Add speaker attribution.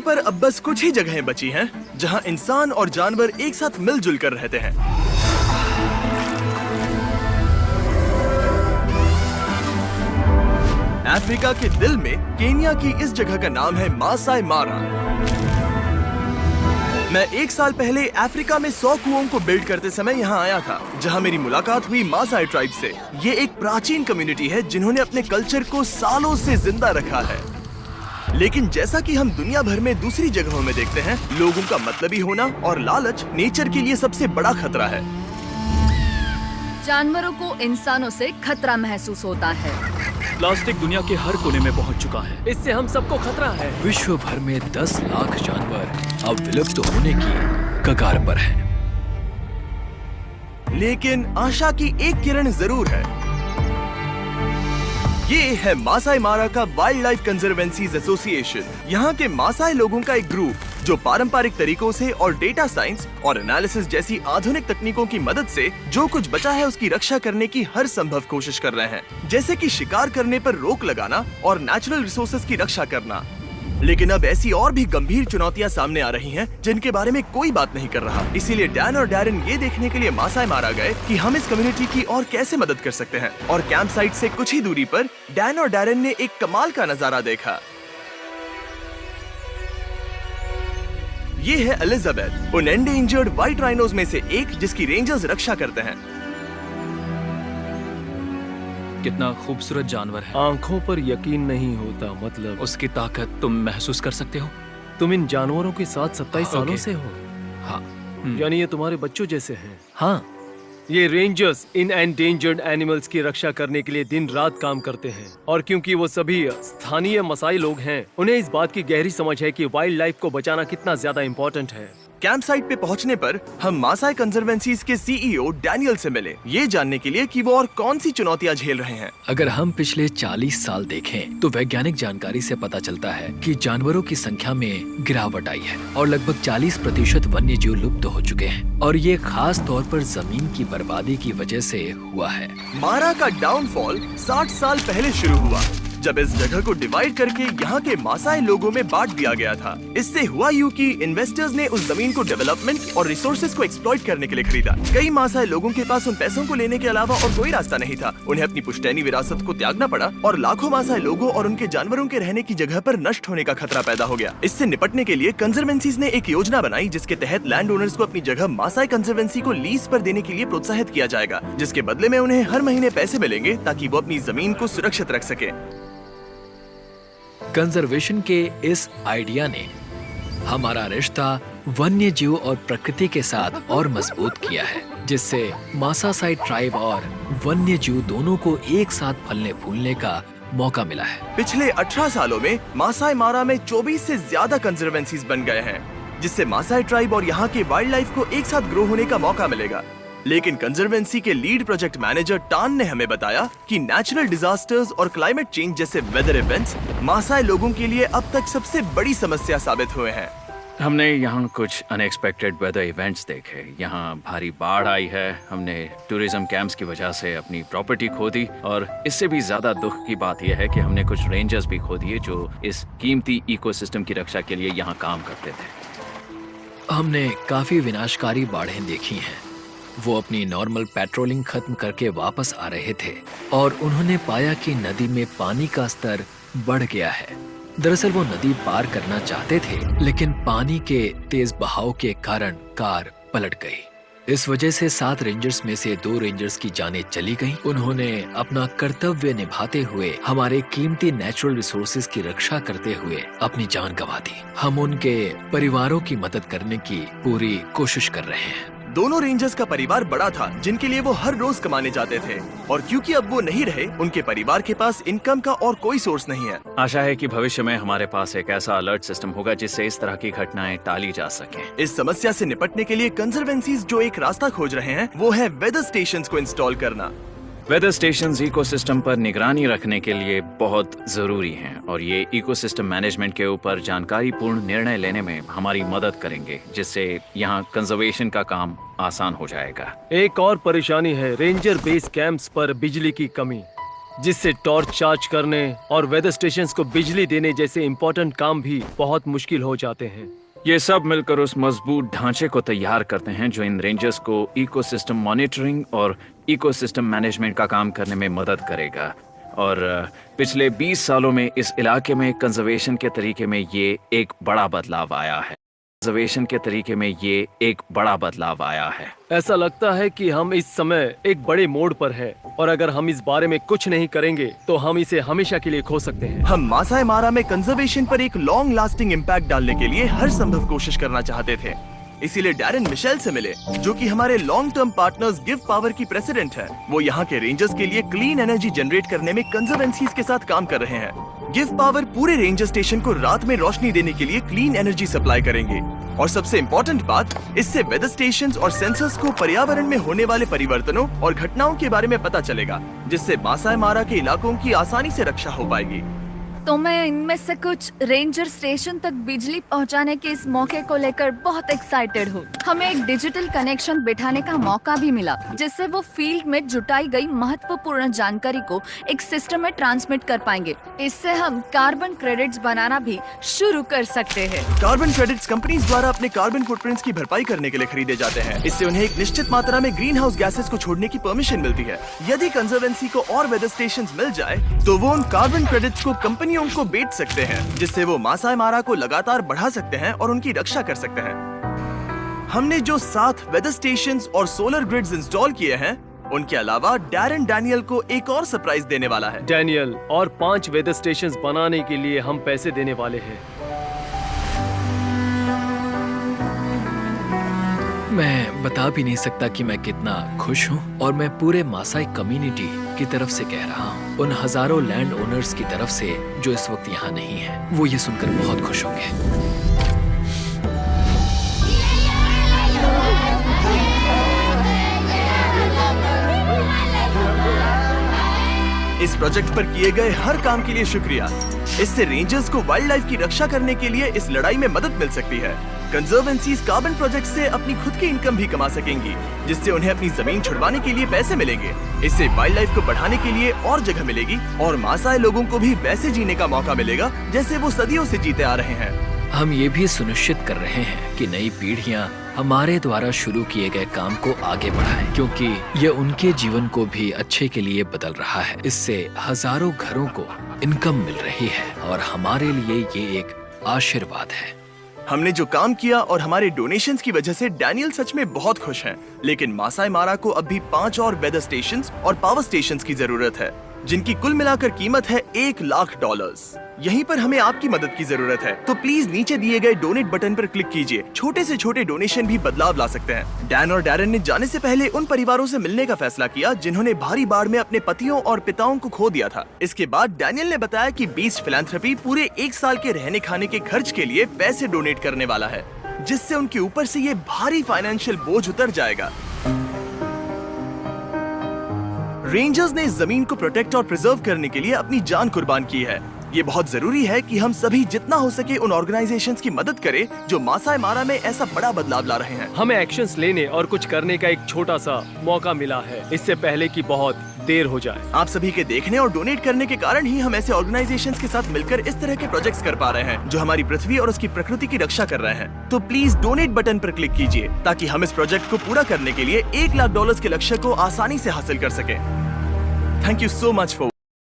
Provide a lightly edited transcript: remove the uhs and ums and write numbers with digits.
Speaker 1: पर अब बस कुछ ही जगहें बची हैं जहां इंसान और जानवर एक साथ मिलजुल कर रहते हैं। अफ्रीका के दिल में केन्या की इस जगह का नाम है मासाई मारा। मैं 1 साल पहले अफ्रीका में 100 कुओं को बिल्ड करते समय यहाँ आया था, जहाँ मेरी मुलाकात हुई मासाई ट्राइब से। ये एक प्राचीन कम्युनिटी है जिन्होंने अपने कल्चर को सालों से जिंदा रखा है। लेकिन जैसा कि हम दुनिया भर में दूसरी जगहों में देखते हैं, लोगों का मतलबी होना और लालच नेचर के लिए सबसे बड़ा खतरा है।
Speaker 2: जानवरों को इंसानों से खतरा महसूस होता है।
Speaker 3: प्लास्टिक दुनिया के हर कोने में पहुंच चुका है।
Speaker 4: इससे हम सबको खतरा है।
Speaker 3: विश्व भर में 10 लाख जानवर अब विलुप्त होने की कगार पर हैं।
Speaker 1: लेकिन आशा की एक किरण जरूर है। ये है मासाई मारा का वाइल्ड लाइफ कंजर्वेंसीज एसोसिएशन। यहाँ के मासाई लोगों का एक ग्रुप जो पारंपरिक तरीकों से और डेटा साइंस और एनालिसिस जैसी आधुनिक तकनीकों की मदद से जो कुछ बचा है उसकी रक्षा करने की हर संभव कोशिश कर रहे हैं, जैसे कि शिकार करने पर रोक लगाना और नेचुरल रिसोर्सेज की रक्षा करना। लेकिन अब ऐसी और भी गंभीर चुनौतियां सामने आ रही हैं जिनके बारे में कोई बात नहीं कर रहा। इसीलिए डैन और डैरन ये देखने के लिए मासाई मारा गए कि हम इस कम्युनिटी की और कैसे मदद कर सकते हैं। और कैंप साइट से कुछ ही दूरी पर डैन और डैरन ने एक कमाल का नजारा देखा। ये है एलिजाबेथ, उन एंडेंजर्ड व्हाइट राइनोज में से एक जिसकी रेंजर्स रक्षा करते हैं।
Speaker 3: कितना खूबसूरत जानवर है।
Speaker 4: आंखों पर यकीन नहीं होता। मतलब
Speaker 3: उसकी ताकत तुम महसूस कर सकते हो।
Speaker 4: तुम इन जानवरों के साथ 27 सालों से हो।
Speaker 3: हाँ।
Speaker 4: यानी ये तुम्हारे बच्चों जैसे हैं।
Speaker 3: हाँ।
Speaker 4: ये रेंजर्स इन एंडेंजर्ड एनिमल्स की रक्षा करने के लिए दिन रात काम करते हैं। और क्योंकि वो सभी स्थानीय मसाई लोग हैं, उन्हें इस बात की गहरी समझ है कि वाइल्ड लाइफ को बचाना कितना ज्यादा इम्पोर्टेंट है।
Speaker 1: कैंप साइट पे पहुंचने पर हम मासाई कंजर्वेंसीज के सीईओ डैनियल से मिले, ये जानने के लिए कि वो और कौन सी चुनौतियां झेल रहे हैं।
Speaker 3: अगर हम पिछले 40 साल देखें तो वैज्ञानिक जानकारी से पता चलता है कि जानवरों की संख्या में गिरावट आई है और लगभग 40% वन्य जीव लुप्त हो चुके हैं। और ये खास तौर पर जमीन की बर्बादी की वजह से हुआ है।
Speaker 1: मारा का डाउनफॉल 60 साल पहले शुरू हुआ, जब इस जगह को डिवाइड करके यहाँ के मासाई लोगों में बांट दिया गया था। इससे हुआ यूं कि इन्वेस्टर्स ने उस जमीन को डेवलपमेंट और रिसोर्सेज को एक्सप्लॉइट करने के लिए खरीदा। कई मासाई लोगों के पास उन पैसों को लेने के अलावा और कोई रास्ता नहीं था। उन्हें अपनी पुश्तैनी विरासत को त्यागना पड़ा और लाखों मासाई लोगों और उनके जानवरों के रहने की जगह पर नष्ट होने का खतरा पैदा हो गया। इससे निपटने के लिए कंजर्वेंसीज ने एक योजना बनाई जिसके तहत लैंड ओनर्स को अपनी जगह मासाई कंजर्वेंसी को लीज पर देने के लिए प्रोत्साहित किया जाएगा, जिसके बदले में उन्हें हर महीने पैसे मिलेंगे ताकि वो अपनी जमीन को सुरक्षित रख सके।
Speaker 3: कंजर्वेशन के इस आइडिया ने हमारा रिश्ता वन्य जीव और प्रकृति के साथ और मजबूत किया है, जिससे मासाई ट्राइब और वन्य जीव दोनों को एक साथ फलने फूलने का मौका मिला है।
Speaker 1: पिछले 18 सालों में मासाई मारा में 24 से ज्यादा कंजर्वेंसीज बन गए हैं, जिससे मासाई ट्राइब और यहाँ के वाइल्ड लाइफ को एक साथ ग्रो होने का मौका मिलेगा। लेकिन कंजर्वेंसी के लीड प्रोजेक्ट मैनेजर टान ने हमें बताया कि नेचुरल डिजास्टर्स और क्लाइमेट चेंज जैसे वेदर इवेंट्स मासाई लोगों के लिए अब तक सबसे बड़ी समस्या साबित हुए हैं।
Speaker 5: हमने यहाँ कुछ अनएक्सपेक्टेड वेदर इवेंट्स देखे। यहाँ भारी बाढ़ आई है, हमने टूरिज्म कैंप्स की वजह से अपनी प्रॉपर्टी खो दी, और इससे भी ज्यादा दुख की बात यह है कि हमने कुछ रेंजर्स भी खो दिए जो इस कीमती इकोसिस्टम की रक्षा के लिए यहाँ काम करते थे।
Speaker 3: हमने काफी विनाशकारी बाढ़ें देखी हैं। वो अपनी नॉर्मल पेट्रोलिंग खत्म करके वापस आ रहे थे और उन्होंने पाया कि नदी में पानी का स्तर बढ़ गया है। दरअसल वो नदी पार करना चाहते थे, लेकिन पानी के तेज बहाव के कारण कार पलट गई। इस वजह से 7 रेंजर्स में से 2 रेंजर्स की जानें चली गईं। उन्होंने अपना कर्तव्य निभाते हुए हमारे कीमती नेचुरल रिसोर्सेज की रक्षा करते हुए अपनी जान गंवा दी। हम उनके परिवारों की मदद करने की पूरी कोशिश कर रहे हैं।
Speaker 1: दोनों रेंजर्स का परिवार बड़ा था जिनके लिए वो हर रोज कमाने जाते थे, और क्योंकि अब वो नहीं रहे, उनके परिवार के पास इनकम का और कोई सोर्स नहीं है।
Speaker 5: आशा है कि भविष्य में हमारे पास एक ऐसा अलर्ट सिस्टम होगा जिससे इस तरह की घटनाएं टाली जा सके।
Speaker 1: इस समस्या से निपटने के लिए कंजर्वेंसीज जो एक रास्ता खोज रहे हैं वो है वेदर स्टेशंस को इंस्टॉल करना।
Speaker 5: वेदर स्टेशंस इकोसिस्टम पर निगरानी रखने के लिए बहुत जरूरी हैं, और ये इकोसिस्टम मैनेजमेंट के ऊपर जानकारीपूर्ण निर्णय लेने में हमारी मदद करेंगे, जिससे यहाँ कंजर्वेशन का काम आसान हो जाएगा।
Speaker 4: एक और परेशानी है रेंजर बेस कैंप्स पर बिजली की कमी। जिससे टॉर्च चार्ज करने और वेदर स्टेशंस को बिजली देने जैसे इंपॉर्टेंट काम भी बहुत मुश्किल हो जाते हैं।
Speaker 5: ये सब मिलकर उस मजबूत ढांचे को तैयार करते हैं जो इन रेंजर्स को इकोसिस्टम मॉनिटरिंग और इकोसिस्टम मैनेजमेंट का काम करने में मदद करेगा। और पिछले 20 सालों में इस इलाके में कंजर्वेशन के तरीके में ये एक बड़ा बदलाव आया है।
Speaker 4: ऐसा लगता है कि हम इस समय एक बड़े मोड़ पर हैं और अगर हम इस बारे में कुछ नहीं करेंगे तो हम इसे हमेशा के लिए खो सकते हैं।
Speaker 1: हम मासाई मारा में कंजर्वेशन पर एक लॉन्ग लास्टिंग इम्पैक्ट डालने के लिए हर संभव कोशिश करना चाहते थे। इसीलिए डैरेन मिशेल से मिले, जो कि हमारे long term partners give power की प्रेसिडेंट है। वो यहाँ के रेंजर्स के लिए क्लीन एनर्जी जनरेट करने में कंजर्वेंसीज के साथ काम कर रहे हैं। गिव पावर पूरे रेंजर स्टेशन को रात में रोशनी देने के लिए क्लीन एनर्जी सप्लाई करेंगे। और सबसे इम्पोर्टेंट बात, इससे वेदर स्टेशंस और सेंसर्स को पर्यावरण में होने वाले परिवर्तनों और घटनाओं के बारे में पता चलेगा, जिससे मासाई मारा के इलाकों की आसानी से रक्षा हो पाएगी।
Speaker 2: तो मैं इनमें से कुछ रेंजर स्टेशन तक बिजली पहुंचाने के इस मौके को लेकर बहुत एक्साइटेड हूँ। हमें एक डिजिटल कनेक्शन बिठाने का मौका भी मिला, जिससे वो फील्ड में जुटाई गई महत्वपूर्ण जानकारी को एक सिस्टम में ट्रांसमिट कर पाएंगे। इससे हम कार्बन क्रेडिट्स बनाना भी शुरू कर सकते हैं।
Speaker 1: कार्बन क्रेडिट्स कंपनीज द्वारा अपने कार्बन फुटप्रिंट्स की भरपाई करने के लिए खरीदे जाते हैं। इससे उन्हें एक निश्चित मात्रा में ग्रीन हाउस गैसेस को छोड़ने की परमिशन मिलती है। यदि कंजर्वेंसी को और वेदर स्टेशंस मिल जाए तो वो उन कार्बन क्रेडिट्स को कंपनियों को बेच सकते हैं, जिससे वो मासाई मारा को लगातार बढ़ा सकते हैं और उनकी रक्षा कर सकते हैं। हमने जो 7 वेदर स्टेशंस और सोलर ग्रिड्स इंस्टॉल किए हैं, उनके अलावा डैरेन डैनियल को एक और सरप्राइज देने वाला है।
Speaker 4: डैनियल, और 5 वेदर स्टेशंस बनाने के लिए हम पैसे देने वाले हैं।
Speaker 3: मैं बता भी नहीं सकता कि मैं कितना खुश हूँ, और मैं पूरे मासाई कम्युनिटी की तरफ से कह रहा हूँ, उन हजारों लैंड ओनर्स की तरफ से जो इस वक्त यहाँ नहीं हैं। वो ये सुनकर बहुत खुश होंगे।
Speaker 1: इस प्रोजेक्ट पर किए गए हर काम के लिए शुक्रिया। इससे रेंजर्स को वाइल्ड लाइफ की रक्षा करने के लिए इस लड़ाई में मदद मिल सकती है। कंजर्वेंसीज कार्बन प्रोजेक्ट से अपनी खुद की इनकम भी कमा सकेंगी, जिससे उन्हें अपनी जमीन छुड़वाने के लिए पैसे मिलेंगे। इससे वाइल्ड लाइफ को बढ़ाने के लिए और जगह मिलेगी और मासाई लोगों को भी वैसे जीने का मौका मिलेगा जैसे वो सदियों से जीते आ रहे हैं।
Speaker 3: हम ये भी सुनिश्चित कर रहे हैं कि नई पीढ़ियां हमारे द्वारा शुरू किए गए काम को आगे बढ़ाएं, क्योंकि ये उनके जीवन को भी अच्छे के लिए बदल रहा है। इससे हजारों घरों को इनकम मिल रही है और हमारे लिए ये एक आशीर्वाद है।
Speaker 1: हमने जो काम किया और हमारे डोनेशंस की वजह से डैनियल सच में बहुत खुश हैं। लेकिन मासाई मारा को अब भी 5 और वेदर स्टेशंस और पावर स्टेशंस की जरूरत है, जिनकी कुल मिलाकर कीमत है $1,00,000। यहीं पर हमें आपकी मदद की जरूरत है, तो प्लीज नीचे दिए गए डोनेट बटन पर क्लिक कीजिए। छोटे से छोटे डोनेशन भी बदलाव ला सकते हैं। डैन और डैरेन ने जाने से पहले उन परिवारों से मिलने का फैसला किया जिन्होंने भारी बाढ़ में अपने पतियों और पिताओं को खो दिया था। इसके बाद डैनियल ने बताया कि बीच फिलैंथ्रोपी पूरे 1 साल के रहने खाने के खर्च के लिए पैसे डोनेट करने वाला है, जिससे उनके ऊपर से ये भारी फाइनेंशियल बोझ उतर जाएगा। रेंजर्स ने इस जमीन को प्रोटेक्ट और प्रिजर्व करने के लिए अपनी जान कुर्बान की है। ये बहुत जरूरी है कि हम सभी जितना हो सके उन ऑर्गेनाइजेशंस की मदद करें जो मासाई मारा में ऐसा बड़ा बदलाव ला रहे हैं।
Speaker 4: हमें एक्शंस लेने और कुछ करने का एक छोटा सा मौका मिला है, इससे पहले कि बहुत देर हो जाए।
Speaker 1: आप सभी के देखने और डोनेट करने के कारण ही हम ऐसे ऑर्गेनाइजेशंस के साथ मिलकर इस तरह के प्रोजेक्ट्स कर पा रहे हैं जो हमारी पृथ्वी और उसकी प्रकृति की रक्षा कर रहे हैं। तो प्लीज डोनेट बटन पर क्लिक कीजिए ताकि हम इस प्रोजेक्ट को पूरा करने के लिए $1,00,000 के लक्ष्य को आसानी से हासिल कर सके। Thank you so much for